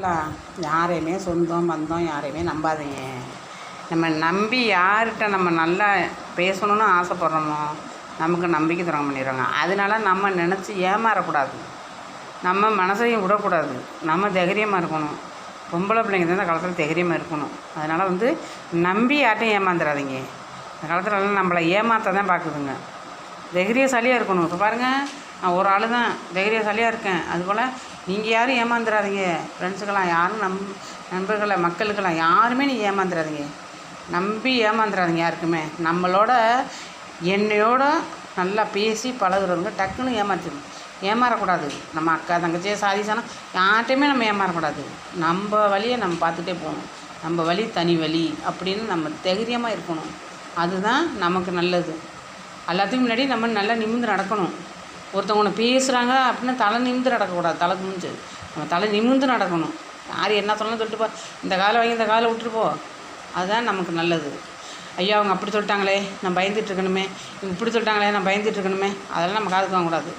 சொல்கிறாங்களா, யாரையுமே சொந்தம் பந்தம் யாரையுமே நம்பாதீங்க. நம்ம நம்பி யார்கிட்ட நம்ம நல்லா பேசணும்னு ஆசைப்பட்றோமோ நமக்கு நம்பிக்கை துரோகம் பண்ணிடுவாங்க. அதனால நம்ம நினச்சி ஏமாறக்கூடாது, நம்ம மனசையும் விடக்கூடாது, நம்ம தைரியமாக இருக்கணும். பொம்பளை பிள்ளைங்க தான் இந்த காலத்தில் தைரியமாக இருக்கணும். அதனால் நம்பி யார்ட்டையும் ஏமாந்துடாதீங்க. இந்த காலத்தில் நம்மளை ஏமாற்ற தான் பார்க்குதுங்க. தைரியசாலியாக இருக்கணும். இப்போ பாருங்கள், நான் ஒரு ஆள் தான் தைரியசாலியாக இருக்கேன். அதுபோல் நீங்கள் யாரும் ஏமாந்துடாதீங்க. ஃப்ரெண்ட்ஸுக்கெல்லாம் யாரும் நண்பர்களை மக்களுக்கெல்லாம் யாருமே நீங்கள் ஏமாந்துடாதீங்க. நம்பி ஏமாந்துடாதீங்க யாருக்குமே. நம்மளோட என்னையோட நல்லா பேசி பழகுறவங்க டக்குன்னு ஏமாறக்கூடாது. நம்ம அக்கா தங்கச்சியை சாதிச்சானா யார்ட்டையுமே நம்ம ஏமாறக்கூடாது. நம்ம வழியை நம்ம பார்த்துட்டே போகணும். நம்ம வழி தனி வழி அப்படின்னு நம்ம தைரியமாக இருக்கணும். அதுதான் நமக்கு நல்லது. எல்லாத்துக்கும் முன்னாடி நம்ம நல்லா நிமிர்ந்து நடக்கணும். ஒருத்தவங்க பேசுகிறாங்க அப்படின்னு தலை நிமிர்ந்து நடக்கக்கூடாது. தலை குனிஞ்சு நம்ம தலை நிமிர்ந்து நடக்கணும். யார் என்ன சொன்னாலும் சொல்லிட்டு போ, இந்த காலை வாங்கி இந்த காலை விட்டுட்டு போ, அதுதான் நமக்கு நல்லது. ஐயா அவங்க அப்படி சொல்லிட்டாங்களே நான் பயந்துட்டுருக்கணுமே, இவங்க இப்படி சொல்லிட்டாங்களே நான் பயந்துட்டுருக்கணுமே, அதெல்லாம் நம்ம காதுக்கு வாங்கக்கூடாது.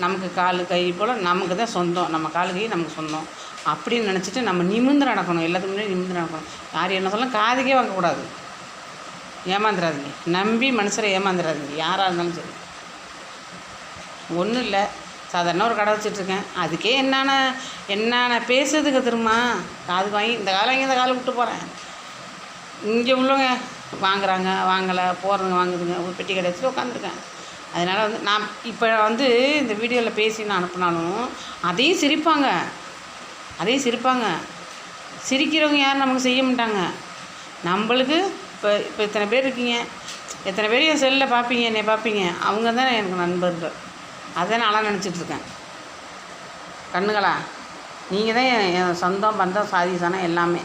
நமக்கு கால் கை போல் நமக்கு தான் சொந்தம், நம்ம கால் கை நமக்கு சொந்தம் அப்படின்னு நினச்சிட்டு நம்ம நிமிர்ந்து நடக்கணும். எல்லாத்துக்கு முன்னாடி நிமிர்ந்து நடக்கணும். யார் என்ன சொல்லலாம் காதுக்கே வாங்கக்கூடாது. ஏமாந்துடாதீங்க. நம்பி மனுஷரை ஏமாந்துடாதீங்க. யாராக இருந்தாலும் சரி. ஒன்றும் இல்லை, சாதாரண ஒரு கடை வச்சிட்ருக்கேன். அதுக்கே என்னென்ன பேசுறதுக்கு திரும்ப காதுக்கு வாங்கி இந்த காலை வாங்கி இந்த காலை விட்டு போகிறேன். இங்கே உள்ளவங்க வாங்குறாங்க, வாங்கலை, போகிறவங்க வாங்குதுங்க. ஒரு பெட்டி கடை வச்சுட்டு உட்காந்துருக்கேன். அதனால் நான் இப்போ இந்த வீடியோவில் பேசி நான் அனுப்பினாலும் அதையும் சிரிப்பாங்க. சிரிக்கிறவங்க யாரும் நமக்கு செய்ய மாட்டாங்க. நம்மளுக்கு இப்போ இத்தனை பேர் இருக்கீங்க, எத்தனை பேர் என் செல்லில் பார்ப்பீங்க, என்னை பார்ப்பீங்க, அவங்க தான் எனக்கு நண்பர்கள். அதை நான் நினச்சிட்ருக்கேன். கண்ணுங்களா, நீங்கள் தான் என் சொந்தம் பந்தம் சாதி சாணம் எல்லாமே.